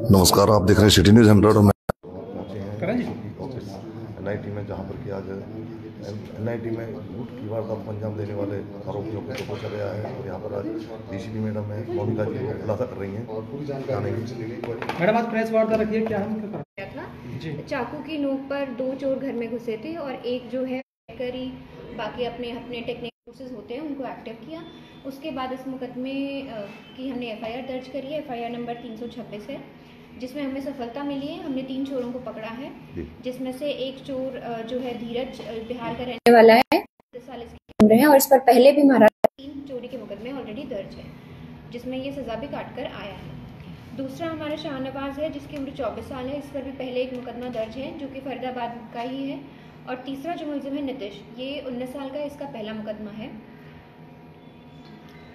नमस्कार, आप देख रहे हैं सिटी न्यूज़ 100 और मैं NIT में, जहाँ पर कि आज NIT में लूट की वारदात को अंजाम देने वाले आरोपियों को दबोचा गया है। और यहाँ पर आज DCP मैडम है मोनिका जी को खुलासा कर रही हैं। मैडम आज प्रेस वार्ता रखी है, क्या हम जी। चाकू की नोक पर 2 चोर घर में घुसे थे और एक जो है करी बाकी अपने टेक्निकल फोर्सेस होते हैं उनको एक्टिव किया। उसके बाद इस मुकदमे की हमने FIR दर्ज करी है। FIR नंबर 326 है, जिसमें हमें सफलता मिली है। हमने 3 चोरों को पकड़ा है, जिसमें से एक चोर जो है धीरज बिहार का रहने वाला है, 30 साल इसकी उम्र है और इस पर पहले भी महाराष्ट्र 3 चोरी के मुकदमे ऑलरेडी दर्ज है, जिसमें ये सजा भी काट कर आया है। दूसरा हमारा शाहनवाज है, जिसकी उम्र 24 साल है। इस पर भी पहले एक मुकदमा दर्ज है जो कि फरीदाबाद का ही है। और तीसरा जो मुलजिम है नीतीश, ये 19 साल का, इसका पहला मुकदमा है।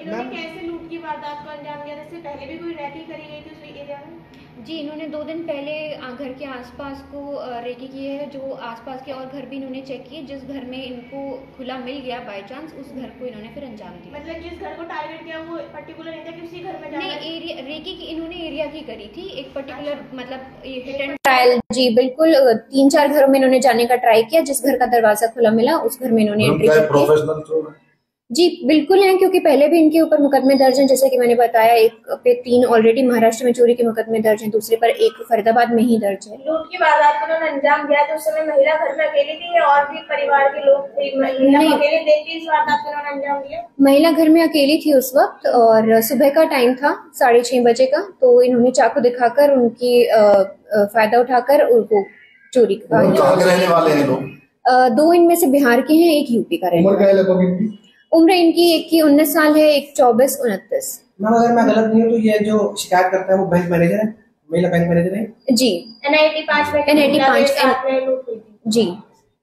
इन्होंने कैसे लूट की वारदात को अंजाम दिया? इससे पहले भी कोई रेकी करी गई थी उस एरिया में? जी, इन्होंने 2 दिन पहले घर के आसपास को रेकी की है। जो आसपास के और घर भी इन्होंने चेक किए। जिस घर में इनको खुला मिल गया बाय चांस, उस घर को इन्होंने फिर अंजाम दिया। मतलब जिस घर को टारगेट किया वो पर्टिकुलर नहीं था कि उसी घर में जाना? नहीं, रेकी की इन्होंने एरिया की करी थी, एक पर्टिकुलर मतलब हिट एंड ट्रायल। जी बिल्कुल, 3-4 घरों में इन्होंने जाने का ट्राई किया। जिस घर का दरवाजा खुला मिला उस घर में इन्होंने एंट्री की। जी बिल्कुल हैं, क्योंकि पहले भी इनके ऊपर मुकदमे दर्ज हैं। जैसे कि मैंने बताया, एक पे 3 ऑलरेडी महाराष्ट्र में चोरी के मुकदमे दर्ज हैं, दूसरे पर एक फरीदाबाद में ही दर्ज है। लूट की वारदात को उन्होंने अंजाम दिया तो उस समय महिला घर में अकेली थी या और भी परिवार के लोग थे? अकेले देखते इस वारदात को उन्होंने अंजाम दिया? महिला घर में अकेली थी उस वक्त और सुबह का टाइम था, 6:30 बजे का। तो इन्होंने चाकू दिखाकर उनकी फायदा उठाकर उनको चोरी का। कहाँ के रहने वाले हैं लोग? 2 इनमें से बिहार के हैं, एक यूपी का रहने। उम्र इनकी एक की 19 साल है, एक 24-29। अगर मैं गलत नहीं हूँ तो ये जो शिकायत करता है वो बैंक मैनेजर है, महिला बैंक मैनेजर है जी। NIT 5 में लूट हुई थी जी।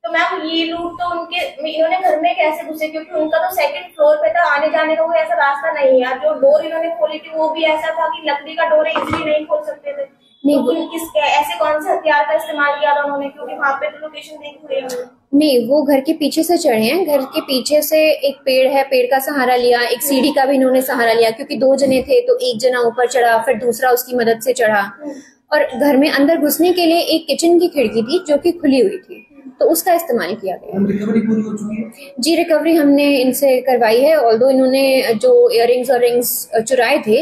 तो मैम ये लूट तो इन्होंने घर में कैसे घुसे? क्योंकि उनका तो 2nd फ्लोर पे था, आने जाने का कोई ऐसा रास्ता नहीं है। जो डोर इन्होंने खोली थी वो भी ऐसा था कि लकड़ी का डोर है, इसलिए नहीं खोल सकते थे। तो ऐसे कौन से हथियार का इस्तेमाल किया था उन्होंने? क्योंकि वहाँ पे तो लोकेशन देखी हुई है। नहीं, वो घर के पीछे से चढ़े हैं। घर के पीछे से एक पेड़ है, पेड़ का सहारा लिया, एक सीढ़ी का भी इन्होंने सहारा लिया, क्योंकि 2 जने थे तो एक जना ऊपर चढ़ा, फिर दूसरा उसकी मदद से चढ़ा। और घर में अंदर घुसने के लिए एक किचन की खिड़की थी जो कि खुली हुई थी, तो उसका इस्तेमाल किया गया। रिकवरी पूरी हो चुकी है? जी, रिकवरी हमने इनसे करवाई है। ऑल्दो इन्होंने जो इयररिंग्स और रिंग्स चुराए थे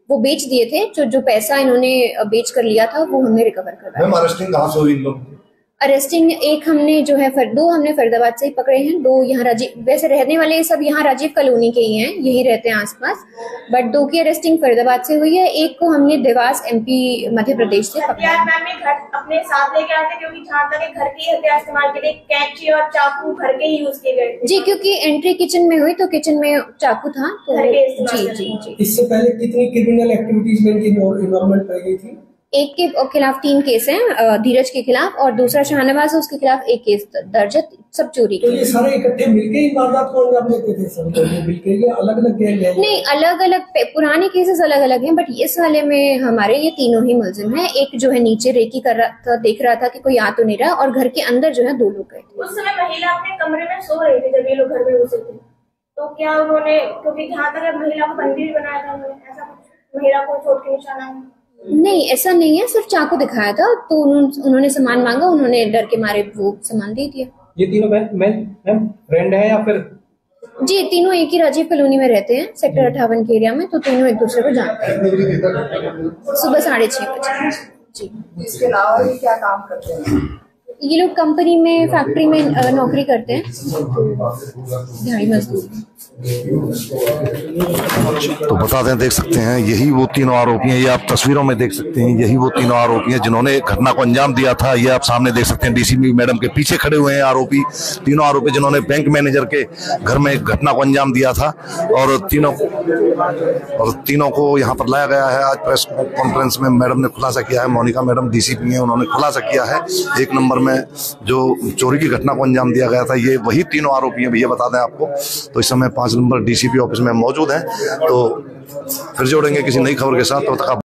वो बेच दिए थे। जो पैसा इन्होंने बेच कर लिया था वो हमने रिकवर करवाया। अरेस्टिंग कहाँ से हुई इन लोग? अरेस्टिंग एक हमने जो है 2 हमने फरीदाबाद से ही पकड़े हैं। 2 यहाँ वैसे रहने वाले सब यहाँ राजीव कॉलोनी के ही हैं, यही रहते हैं आसपास। बट 2 की अरेस्टिंग फरीदाबाद से हुई है। एक को हमने देवास MP मध्य प्रदेश से पकड़ा। अपने साथ लेके आते, क्योंकि जहाँ तक घर के हथियार इस्तेमाल के लिए कैंची और चाकू घर के ही यूज किए गए जी, क्योंकि एंट्री किचन में हुई तो किचन में चाकू था तो जी। इससे पहले कितनी क्रिमिनल एक्टिविटीज में इनकी इन्वॉल्वमेंट पाई गई थी? एक के खिलाफ 3 केस हैं, धीरज के खिलाफ, और दूसरा शाहनवाज है उसके खिलाफ 1 केस दर्ज है, सब चोरी के। तो ये सारे इकट्ठे मिलके ही वारदात को अंजाम देते थे सब मिलके, ये अलग-अलग गैंग है? नहीं, अलग-अलग पुराने केसेस अलग-अलग हैं, बट इस वाले में हमारे ये तीनों ही मुलजिम हैं। एक जो है नीचे रेकी कर रहा था, देख रहा था कि कोई आ तो नहीं रहा, और घर के अंदर जो है 2 लोग गए। उस समय महिला अपने कमरे में सो रही थी जब ये लोग घर में घुसे थे, तो क्या उन्होंने, क्योंकि जहाँ तक महिला को बंदी भी बनाया था उन्होंने, ऐसा कुछ महिला को चोट के निशाना? नहीं, ऐसा नहीं है, सिर्फ चाकू दिखाया था तो उन्होंने सामान मांगा, उन्होंने डर के मारे वो सामान दे दिया। ये तीनों फ्रेंड है या फिर? जी, तीनों एक ही राजीव कॉलोनी में रहते हैं, सेक्टर 58 के एरिया में, तो तीनों एक दूसरे को जानते हैं। सुबह 6:30 बजे। जी। इसके अलावा भी क्या काम करते हैं? ये लोग कंपनी में, फैक्ट्री में नौकरी करते हैं, दिहाड़ी मजदूर। तो बता दें, देख सकते हैं यही वो तीनों आरोपी हैं। ये आप तस्वीरों में देख सकते हैं, यही वो तीनों आरोपी हैं जिन्होंने घटना को अंजाम दिया था। ये आप सामने देख सकते हैं, DCP मैडम के पीछे खड़े हुए हैं आरोपी, तीनों आरोपी जिन्होंने बैंक मैनेजर के घर में घटना को अंजाम दिया था। और तीनों को यहाँ पर लाया गया है। आज प्रेस कॉन्फ्रेंस में मैडम ने खुलासा किया है, मोनिका मैडम DCP हैं, उन्होंने खुलासा किया है 1 नंबर में जो चोरी की घटना को अंजाम दिया गया था, ये वही तीनों आरोपी हैं। भैया बता दें आपको, तो इस समय 5 नंबर DCP ऑफिस में मौजूद हैं। तो फिर जोड़ेंगे किसी नई खबर के साथ, तब तक आप